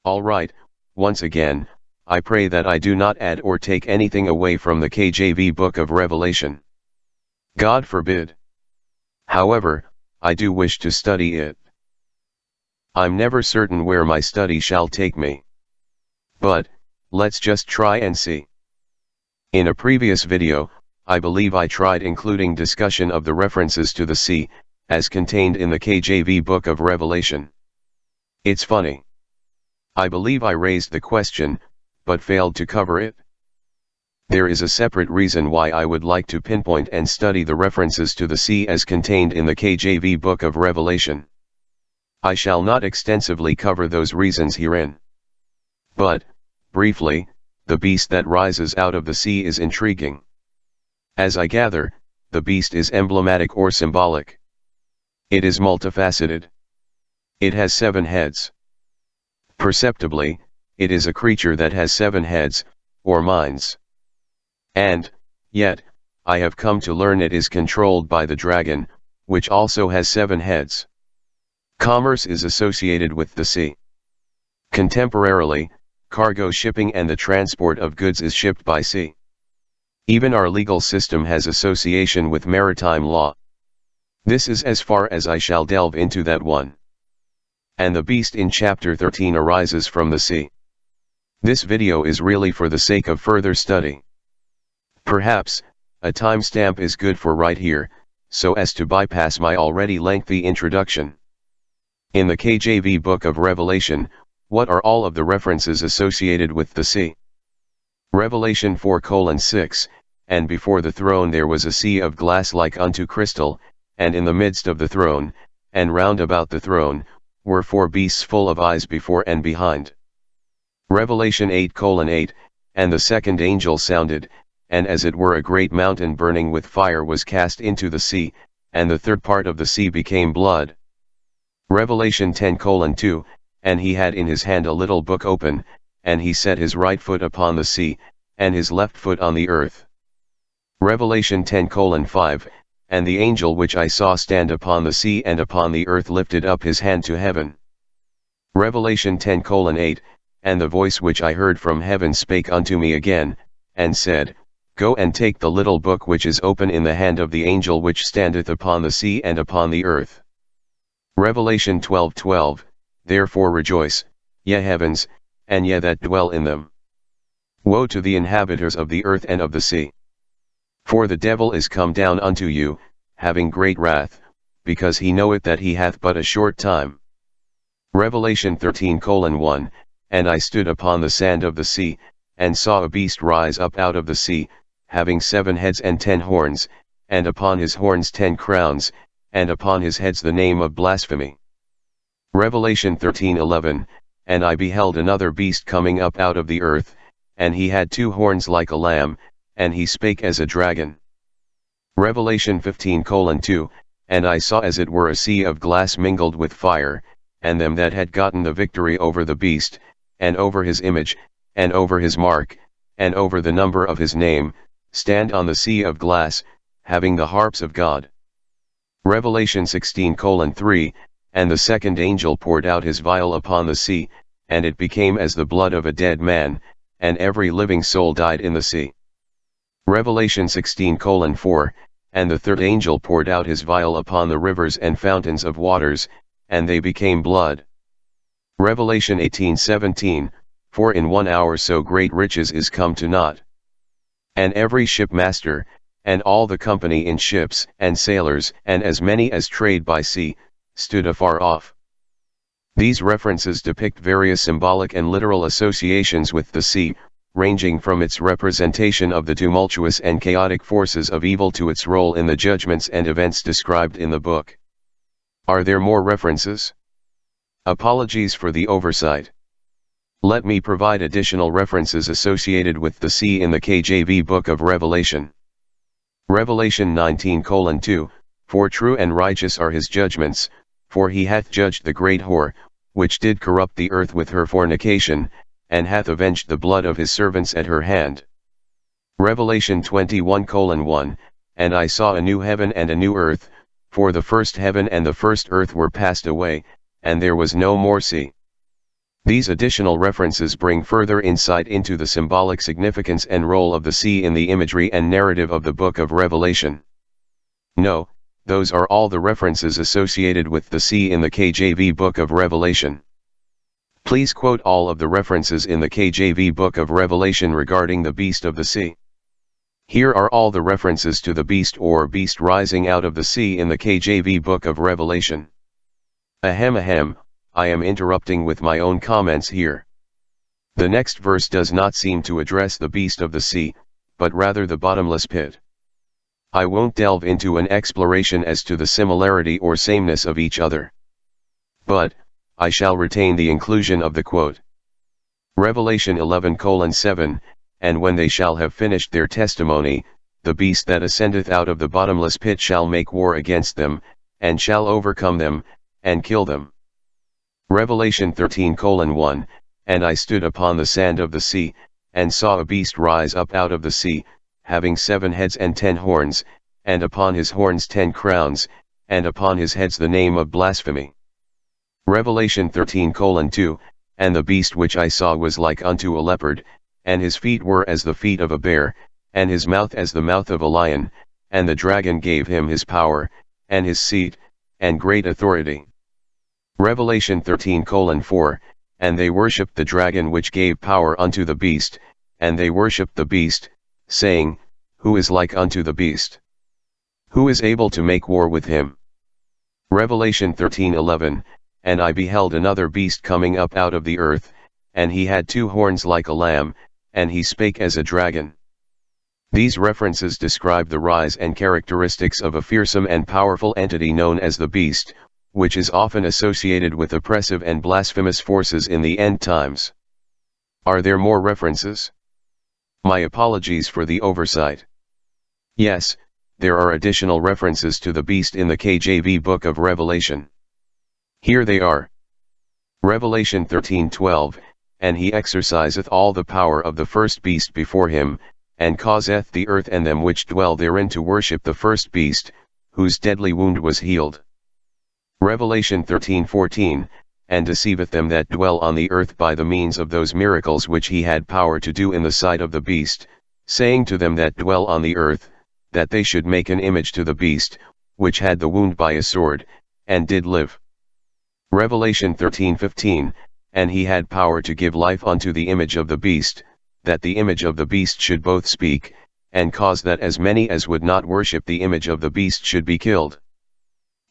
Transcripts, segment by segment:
Alright, once again, I pray that I do not add or take anything away from the KJV Book of Revelation. God forbid. However, I do wish to study it. I'm never certain where my study shall take me. But, let's just try and see. In a previous video, I believe I tried including discussion of the references to the sea, as contained in the KJV Book of Revelation. It's funny. I believe I raised the question, but failed to cover it. There is a separate reason why I would like to pinpoint and study the references to the sea as contained in the KJV Book of Revelation. I shall not extensively cover those reasons herein. But, briefly, the beast that rises out of the sea is intriguing. As I gather, the beast is emblematic or symbolic. It is multifaceted. It has 7 heads. Perceptibly, it is a creature that has 7 heads, or minds. And, yet, I have come to learn it is controlled by the dragon, which also has 7 heads. Commerce is associated with the sea. Contemporarily, cargo shipping and the transport of goods is shipped by sea. Even our legal system has association with maritime law. This is as far as I shall delve into that one. And the beast in chapter 13 arises from the sea. This video is really for the sake of further study. Perhaps, a timestamp is good for right here, so as to bypass my already lengthy introduction. In the KJV Book of Revelation, what are all of the references associated with the sea? Revelation 4:6, and before the throne there was a sea of glass like unto crystal, and in the midst of the throne, and round about the throne, were 4 beasts full of eyes before and behind. Revelation 8:8, and the second angel sounded, and as it were a great mountain burning with fire was cast into the sea, and the third part of the sea became blood. Revelation 10:2, and he had in his hand a little book open, and he set his right foot upon the sea, and his left foot on the earth. Revelation 10:5, and the angel which I saw stand upon the sea and upon the earth lifted up his hand to heaven. Revelation 10:8, and the voice which I heard from heaven spake unto me again, and said, Go and take the little book which is open in the hand of the angel which standeth upon the sea and upon the earth. Revelation 12:12, Therefore rejoice, ye heavens, and ye that dwell in them. Woe to the inhabitants of the earth and of the sea! For the devil is come down unto you, having great wrath, because he knoweth that he hath but a short time. Revelation 13:1, and I stood upon the sand of the sea, and saw a beast rise up out of the sea, having 7 heads and 10 horns, and upon his horns 10 crowns, and upon his heads the name of blasphemy. Revelation 13:11, and I beheld another beast coming up out of the earth, and he had 2 horns like a lamb, and he spake as a dragon. Revelation 15:2, and I saw as it were a sea of glass mingled with fire, and them that had gotten the victory over the beast, and over his image, and over his mark, and over the number of his name, stand on the sea of glass, having the harps of God. Revelation 16:3, and the second angel poured out his vial upon the sea, and it became as the blood of a dead man, and every living soul died in the sea. Revelation 16:4, and the third angel poured out his vial upon the rivers and fountains of waters, and they became blood. Revelation 18:17, For in 1 hour so great riches is come to naught. And every shipmaster, and all the company in ships, and sailors, and as many as trade by sea, stood afar off. These references depict various symbolic and literal associations with the sea, ranging from its representation of the tumultuous and chaotic forces of evil to its role in the judgments and events described in the book. Are there more references? Apologies for the oversight. Let me provide additional references associated with the sea in the KJV Book of Revelation. Revelation 19:2, For true and righteous are his judgments, for he hath judged the great whore, which did corrupt the earth with her fornication, and hath avenged the blood of his servants at her hand. Revelation 21:1, And I saw a new heaven and a new earth, for the first heaven and the first earth were passed away, and there was no more sea. These additional references bring further insight into the symbolic significance and role of the sea in the imagery and narrative of the Book of Revelation. No, those are all the references associated with the sea in the KJV Book of Revelation. Please quote all of the references in the KJV Book of Revelation regarding the beast of the sea. Here are all the references to the beast or beast rising out of the sea in the KJV Book of Revelation. Ahem, I am interrupting with my own comments here. The next verse does not seem to address the beast of the sea, but rather the bottomless pit. I won't delve into an exploration as to the similarity or sameness of each other. But, I shall retain the inclusion of the quote. Revelation 11:7, and when they shall have finished their testimony, the beast that ascendeth out of the bottomless pit shall make war against them, and shall overcome them, and kill them. Revelation 13:1, and I stood upon the sand of the sea, and saw a beast rise up out of the sea, having 7 heads and 10 horns, and upon his horns 10 crowns, and upon his heads the name of blasphemy. Revelation 13:2, and the beast which I saw was like unto a leopard, and his feet were as the feet of a bear, and his mouth as the mouth of a lion, and the dragon gave him his power, and his seat, and great authority. Revelation 13:4, and they worshipped the dragon which gave power unto the beast, and they worshipped the beast, saying, Who is like unto the beast? Who is able to make war with him? Revelation 13:11, and I beheld another beast coming up out of the earth, and he had 2 horns like a lamb, and he spake as a dragon. These references describe the rise and characteristics of a fearsome and powerful entity known as the beast, which is often associated with oppressive and blasphemous forces in the end times. Are there more references? My apologies for the oversight. Yes, there are additional references to the beast in the KJV Book of Revelation. Here they are. Revelation 13:12, and he exerciseth all the power of the first beast before him, and causeth the earth and them which dwell therein to worship the first beast, whose deadly wound was healed. Revelation 13:14, and deceiveth them that dwell on the earth by the means of those miracles which he had power to do in the sight of the beast, saying to them that dwell on the earth, that they should make an image to the beast, which had the wound by a sword, and did live. Revelation 13:15, and he had power to give life unto the image of the beast, that the image of the beast should both speak, and cause that as many as would not worship the image of the beast should be killed.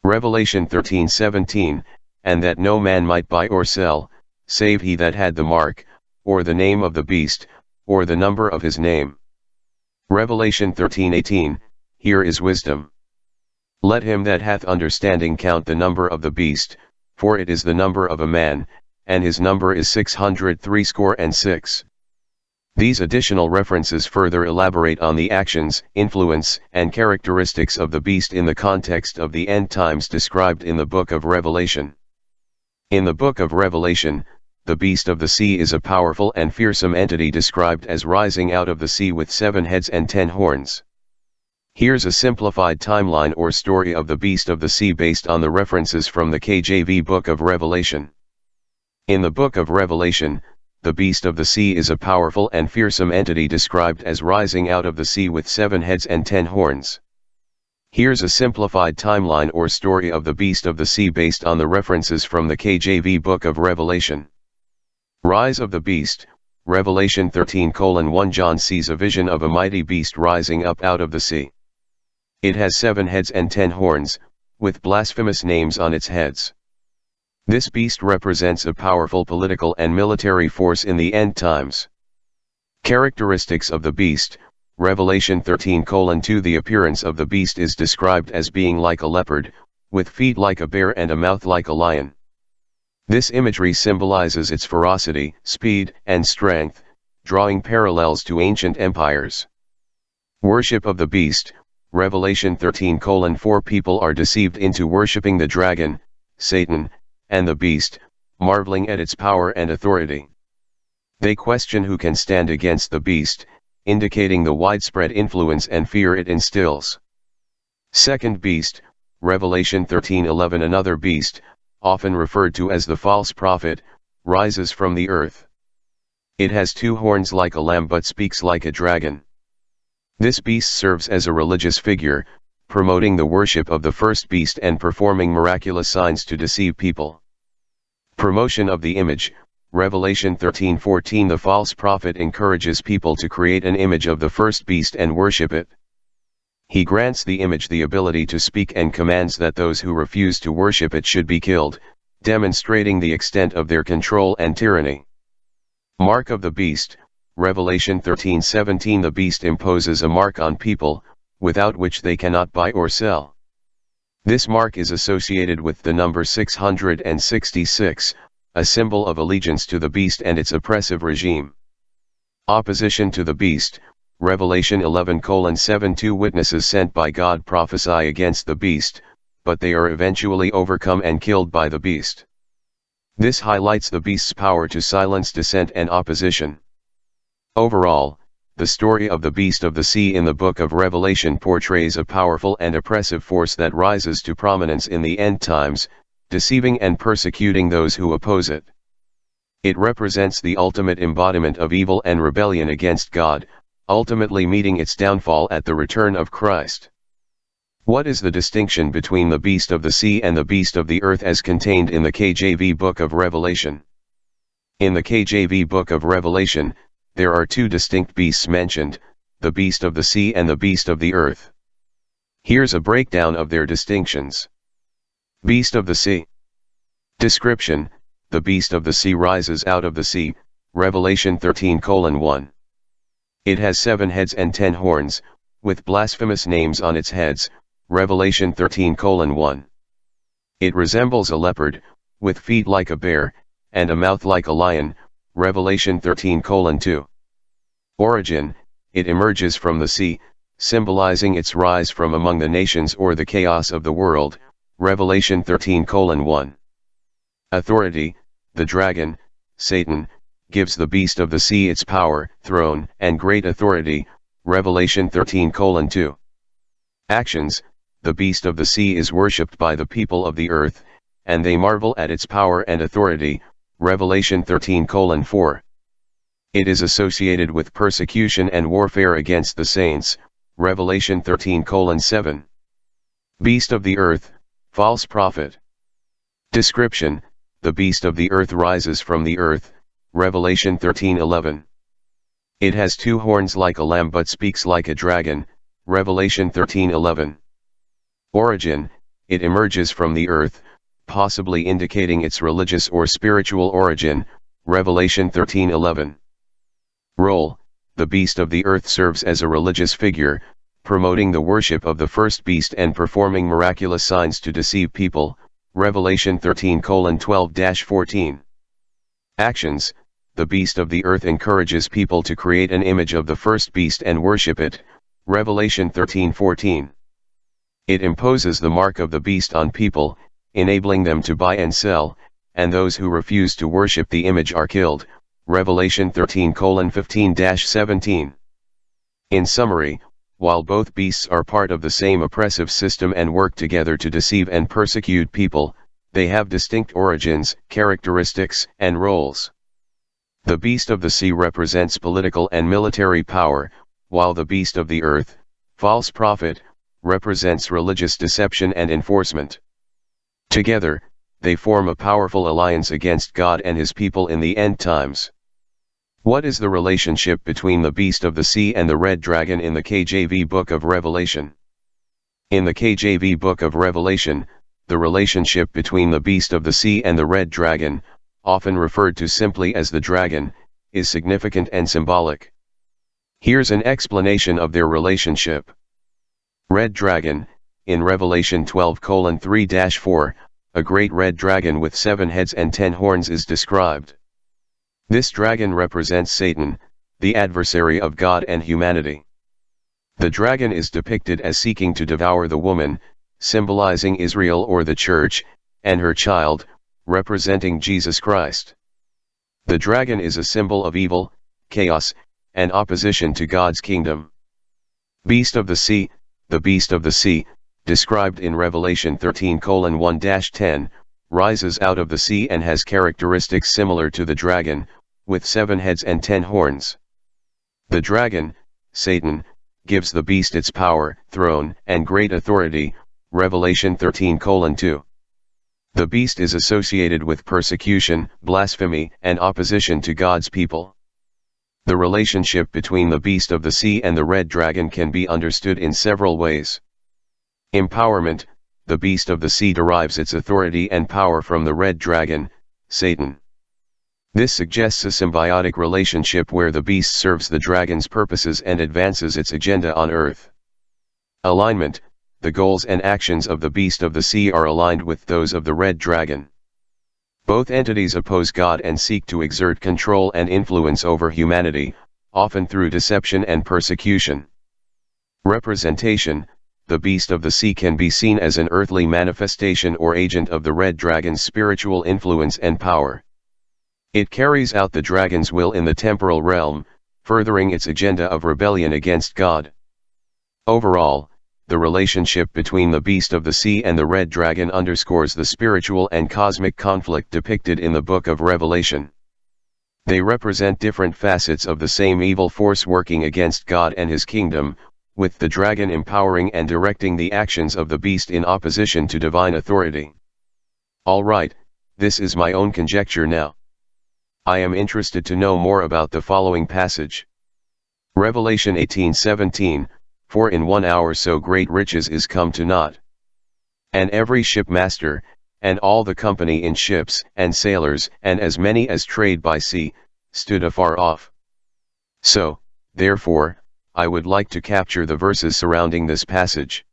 Revelation 13:17, and that no man might buy or sell, save he that had the mark, or the name of the beast, or the number of his name. Revelation 13:18, here is wisdom. Let him that hath understanding count the number of the beast, for it is the number of a man, and his number is 666. These additional references further elaborate on the actions, influence, and characteristics of the beast in the context of the end times described in the Book of Revelation. In the Book of Revelation, the beast of the sea is a powerful and fearsome entity described as rising out of the sea with 7 heads and 10 horns. Here's a simplified timeline or story of the beast of the sea based on the references from the KJV Book of Revelation. In the Book of Revelation, the beast of the sea is a powerful and fearsome entity described as rising out of the sea with 7 heads and 10 horns. Here's a simplified timeline or story of the beast of the sea based on the references from the KJV Book of Revelation. Rise of the beast, Revelation 13:1. John sees a vision of a mighty beast rising up out of the sea. It has 7 heads and 10 horns, with blasphemous names on its heads. This beast represents a powerful political and military force in the end times. Characteristics of the beast, Revelation 13:2. The appearance of the beast is described as being like a leopard, with feet like a bear and a mouth like a lion. This imagery symbolizes its ferocity, speed, and strength, drawing parallels to ancient empires. Worship of the beast, Revelation 13:4. People are deceived into worshipping the dragon, Satan, and the beast, marveling at its power and authority. They question who can stand against the beast, indicating the widespread influence and fear it instills. Second beast, Revelation 13:11. Another beast, often referred to as the false prophet, rises from the earth. It has 2 horns like a lamb but speaks like a dragon. This beast serves as a religious figure, promoting the worship of the first beast and performing miraculous signs to deceive people. Promotion of the image. Revelation 13:14. The false prophet encourages people to create an image of the first beast and worship it. He grants the image the ability to speak and commands that those who refuse to worship it should be killed, demonstrating the extent of their control and tyranny. Mark of the beast. Revelation 13:17. The beast imposes a mark on people, without which they cannot buy or sell. This mark is associated with the number 666, a symbol of allegiance to the beast and its oppressive regime. Opposition to the beast. Revelation 11:7. 2 witnesses sent by God prophesy against the beast, but they are eventually overcome and killed by the beast. This highlights the beast's power to silence dissent and opposition. Overall, the story of the beast of the sea in the book of Revelation portrays a powerful and oppressive force that rises to prominence in the end times, deceiving and persecuting those who oppose it. It represents the ultimate embodiment of evil and rebellion against God, ultimately meeting its downfall at the return of Christ. What is the distinction between the beast of the sea and the beast of the earth as contained in the KJV book of Revelation? In the KJV book of Revelation, there are 2 distinct beasts mentioned, the beast of the sea and the beast of the earth. Here's a breakdown of their distinctions. Beast of the sea. Description: the beast of the sea rises out of the sea, Revelation 13:1. It has 7 heads and 10 horns, with blasphemous names on its heads, Revelation 13:1. It resembles a leopard, with feet like a bear, and a mouth like a lion, Revelation 13:2. Origin: it emerges from the sea, symbolizing its rise from among the nations or the chaos of the world, Revelation 13:1. Authority: the dragon, Satan, gives the beast of the sea its power, throne, and great authority, Revelation 13:2. Actions: the beast of the sea is worshipped by the people of the earth, and they marvel at its power and authority, Revelation 13:4. It is associated with persecution and warfare against the saints, Revelation 13:7. Beast of the earth, false prophet. Description: the beast of the earth rises from the earth, Revelation 13:11. It has 2 horns like a lamb but speaks like a dragon, Revelation 13:11. Origin: it emerges from the earth, possibly indicating its religious or spiritual origin, Revelation 13:11. Role: the beast of the earth serves as a religious figure, promoting the worship of the first beast and performing miraculous signs to deceive people, Revelation 13:12-14. Actions: the beast of the earth encourages people to create an image of the first beast and worship it, Revelation 13:14. It imposes the mark of the beast on people, enabling them to buy and sell, and those who refuse to worship the image are killed, Revelation 13:15-17. In summary, while both beasts are part of the same oppressive system and work together to deceive and persecute people, they have distinct origins, characteristics, and roles. The beast of the sea represents political and military power, while the beast of the earth, false prophet, represents religious deception and enforcement. Together, they form a powerful alliance against God and his people in the end times. What is the relationship between the beast of the sea and the red dragon in the KJV book of Revelation? In the KJV book of Revelation, the relationship between the beast of the sea and the red dragon, often referred to simply as the dragon, is significant and symbolic. Here's an explanation of their relationship. Red dragon, in Revelation 12:3-4, a great red dragon with 7 heads and 10 horns is described. This dragon represents Satan, the adversary of God and humanity. The dragon is depicted as seeking to devour the woman, symbolizing Israel or the church, and her child, representing Jesus Christ. The dragon is a symbol of evil, chaos, and opposition to God's kingdom. Beast of the sea, the beast of the sea, described in Revelation 13:1-10, rises out of the sea and has characteristics similar to the dragon, with 7 heads and 10 horns. The dragon, Satan, gives the beast its power, throne, and great authority, Revelation 13:2. The beast is associated with persecution, blasphemy, and opposition to God's people. The relationship between the beast of the sea and the red dragon can be understood in several ways. Empowerment: the beast of the sea derives its authority and power from the red dragon, Satan. This suggests a symbiotic relationship where the beast serves the dragon's purposes and advances its agenda on earth. Alignment: the goals and actions of the beast of the sea are aligned with those of the red dragon. Both entities oppose God and seek to exert control and influence over humanity, often through deception and persecution. Representation: the beast of the sea can be seen as an earthly manifestation or agent of the red dragon's spiritual influence and power. It carries out the dragon's will in the temporal realm, furthering its agenda of rebellion against God. Overall, the relationship between the beast of the sea and the red dragon underscores the spiritual and cosmic conflict depicted in the book of Revelation. They represent different facets of the same evil force working against God and his kingdom, with the dragon empowering and directing the actions of the beast in opposition to divine authority. Alright, this is my own conjecture now. I am interested to know more about the following passage. Revelation 18:17, For in 1 hour so great riches is come to naught. And every shipmaster, and all the company in ships, and sailors, and as many as trade by sea, stood afar off. So, therefore, I would like to capture the verses surrounding this passage.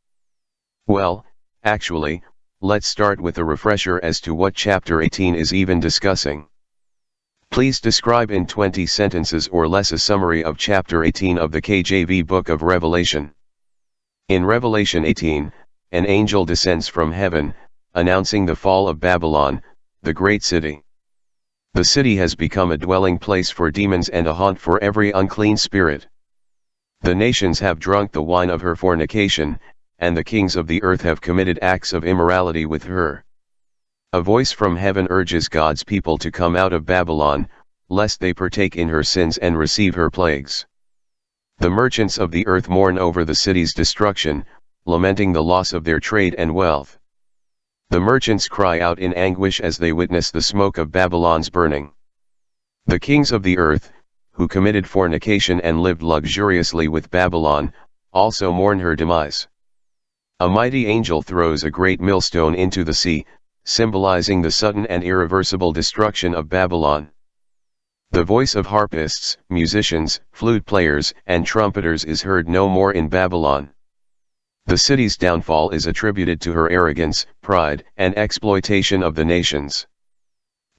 Well, actually, let's start with a refresher as to what chapter 18 is even discussing. Please describe in 20 sentences or less a summary of chapter 18 of the KJV Book of Revelation. In Revelation 18, an angel descends from heaven, announcing the fall of Babylon, the great city. The city has become a dwelling place for demons and a haunt for every unclean spirit. The nations have drunk the wine of her fornication, and the kings of the earth have committed acts of immorality with her. A voice from heaven urges God's people to come out of Babylon, lest they partake in her sins and receive her plagues. The merchants of the earth mourn over the city's destruction, lamenting the loss of their trade and wealth. The merchants cry out in anguish as they witness the smoke of Babylon's burning. The kings of the earth, who committed fornication and lived luxuriously with Babylon, also mourn her demise. A mighty angel throws a great millstone into the sea, symbolizing the sudden and irreversible destruction of Babylon. The voice of harpists, musicians, flute players, and trumpeters is heard no more in Babylon. The city's downfall is attributed to her arrogance, pride, and exploitation of the nations.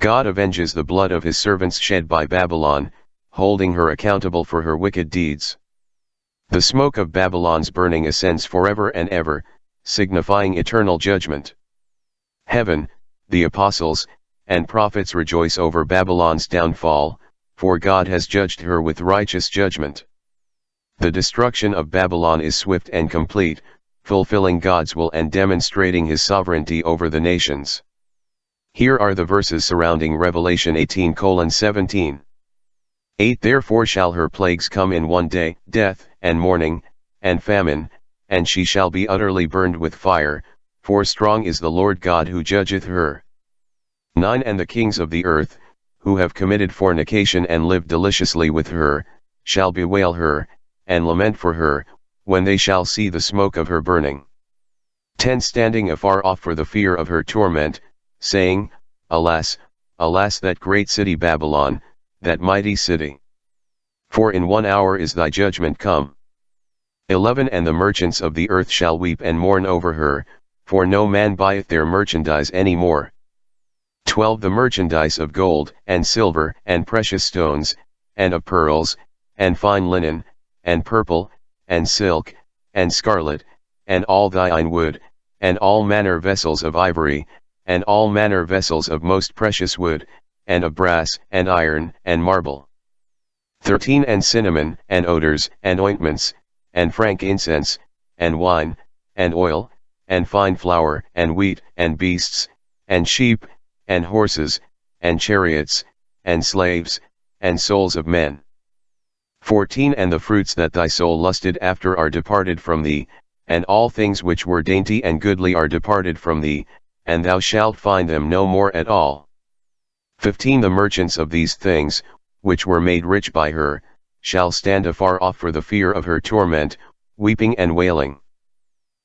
God avenges the blood of his servants shed by Babylon, holding her accountable for her wicked deeds. The smoke of Babylon's burning ascends forever and ever, signifying eternal judgment. Heaven, the apostles, and prophets rejoice over Babylon's downfall, for God has judged her with righteous judgment. The destruction of Babylon is swift and complete, fulfilling God's will and demonstrating his sovereignty over the nations. Here are the verses surrounding Revelation 18:17. 8 Therefore shall her plagues come in 1 day, death, and mourning, and famine, and she shall be utterly burned with fire, for strong is the Lord God who judgeth her. 9 And the kings of the earth, who have committed fornication and lived deliciously with her, shall bewail her, and lament for her, when they shall see the smoke of her burning. 10 Standing afar off for the fear of her torment, saying, Alas, alas that great city Babylon, that mighty city! For in 1 hour is thy judgment come. 11 And the merchants of the earth shall weep and mourn over her, for no man buyeth their merchandise any more. 12 The merchandise of gold, and silver, and precious stones, and of pearls, and fine linen, and purple, and silk, and scarlet, and all thine wood, and all manner vessels of ivory, and all manner vessels of most precious wood, and of brass, and iron, and marble. 13 And cinnamon, and odors, and ointments, and frankincense, and wine, and oil, and fine flour, and wheat, and beasts, and sheep, and horses, and chariots, and slaves, and souls of men. 14 And the fruits that thy soul lusted after are departed from thee, and all things which were dainty and goodly are departed from thee, and thou shalt find them no more at all. 15 The merchants of these things, which were made rich by her, shall stand afar off for the fear of her torment, weeping and wailing.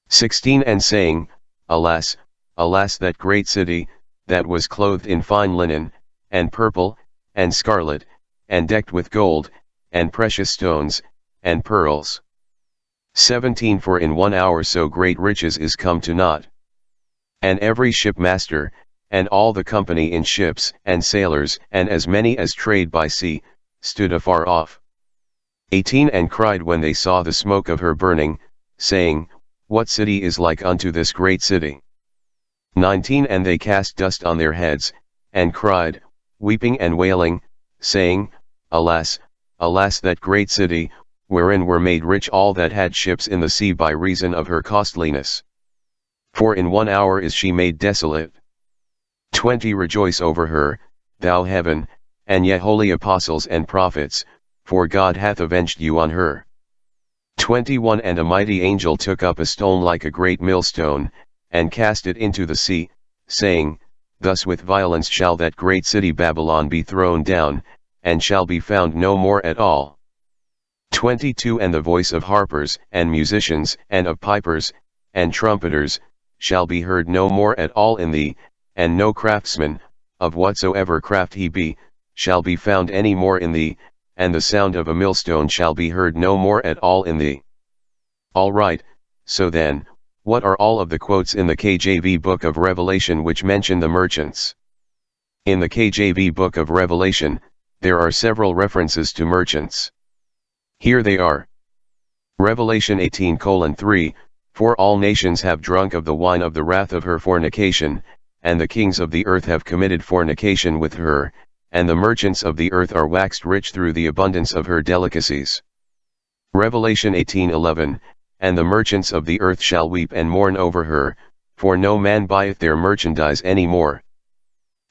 16 And saying, Alas, alas, that great city, that was clothed in fine linen, and purple, and scarlet, and decked with gold, and precious stones, and pearls. 17 For in 1 hour so great riches is come to naught. And every shipmaster, and all the company in ships, and sailors, and as many as trade by sea, stood afar off. 18 And cried when they saw the smoke of her burning, saying, What city is like unto this great city? 19 And they cast dust on their heads, and cried, weeping and wailing, saying, Alas, alas, that great city, wherein were made rich all that had ships in the sea by reason of her costliness. For in 1 hour is she made desolate. 20 Rejoice over her, thou heaven, and ye holy apostles and prophets, for God hath avenged you on her. 21 And a mighty angel took up a stone like a great millstone, and cast it into the sea, saying, Thus with violence shall that great city Babylon be thrown down, and shall be found no more at all. 22 And the voice of harpers, and musicians, and of pipers, and trumpeters, shall be heard no more at all in thee, and no craftsman, of whatsoever craft he be, shall be found any more in thee, and the sound of a millstone shall be heard no more at all in thee. All right, so then, what are all of the quotes in the KJV Book of Revelation which mention the merchants? In the KJV Book of Revelation, there are several references to merchants. Here they are. Revelation 18:3, For all nations have drunk of the wine of the wrath of her fornication, and the kings of the earth have committed fornication with her, and the merchants of the earth are waxed rich through the abundance of her delicacies. Revelation 18:11, And the merchants of the earth shall weep and mourn over her, for no man buyeth their merchandise any more.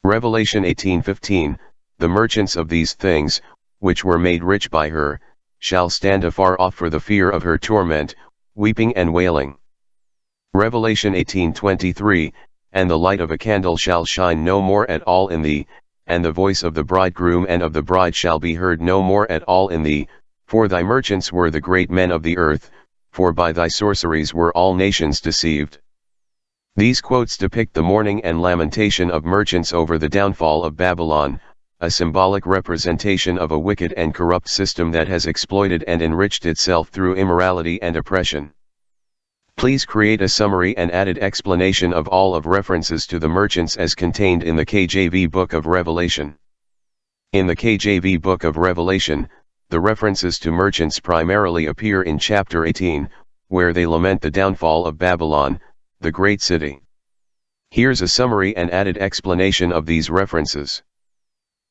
Revelation 18:15, The merchants of these things, which were made rich by her, shall stand afar off for the fear of her torment, weeping and wailing. Revelation 18:23, And the light of a candle shall shine no more at all in thee, and the voice of the bridegroom and of the bride shall be heard no more at all in thee, for thy merchants were the great men of the earth, for by thy sorceries were all nations deceived. These quotes depict the mourning and lamentation of merchants over the downfall of Babylon, a symbolic representation of a wicked and corrupt system that has exploited and enriched itself through immorality and oppression. Please create a summary and added explanation of all of references to the merchants as contained in the KJV Book of Revelation. In the KJV Book of Revelation, the references to merchants primarily appear in chapter 18, where they lament the downfall of Babylon, the great city. Here's a summary and added explanation of these references.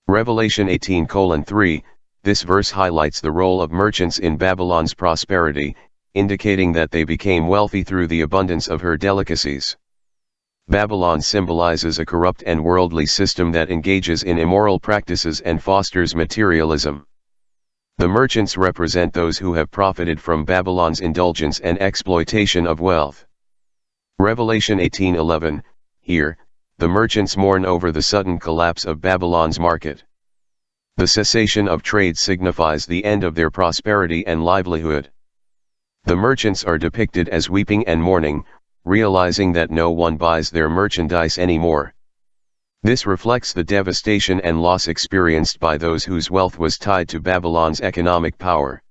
Revelation 18:3, this verse highlights the role of merchants in Babylon's prosperity, indicating that they became wealthy through the abundance of her delicacies. Babylon symbolizes a corrupt and worldly system that engages in immoral practices and fosters materialism. The merchants represent those who have profited from Babylon's indulgence and exploitation of wealth. Revelation 18:11, here, the merchants mourn over the sudden collapse of Babylon's market. The cessation of trade signifies the end of their prosperity and livelihood. The merchants are depicted as weeping and mourning, realizing that no one buys their merchandise anymore. This reflects the devastation and loss experienced by those whose wealth was tied to Babylon's economic power.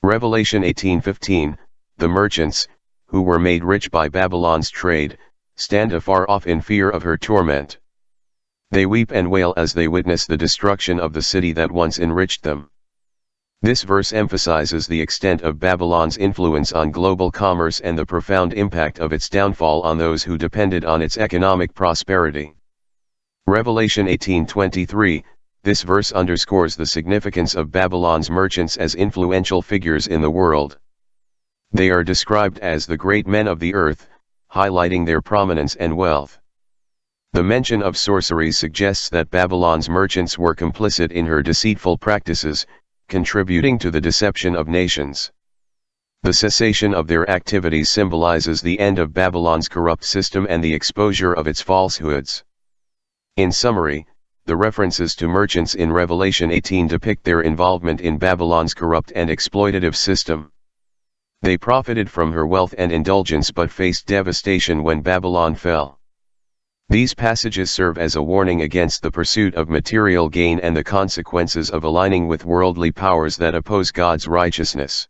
Revelation 18:15, the merchants, who were made rich by Babylon's trade, stand afar off in fear of her torment. They weep and wail as they witness the destruction of the city that once enriched them. This verse emphasizes the extent of Babylon's influence on global commerce and the profound impact of its downfall on those who depended on its economic prosperity. Revelation 18:23, this verse underscores the significance of Babylon's merchants as influential figures in the world. They are described as the great men of the earth, highlighting their prominence and wealth. The mention of sorcery suggests that Babylon's merchants were complicit in her deceitful practices, contributing to the deception of nations. The cessation of their activities symbolizes the end of Babylon's corrupt system and the exposure of its falsehoods. In summary, the references to merchants in Revelation 18 depict their involvement in Babylon's corrupt and exploitative system. They profited from her wealth and indulgence but faced devastation when Babylon fell. These passages serve as a warning against the pursuit of material gain and the consequences of aligning with worldly powers that oppose God's righteousness.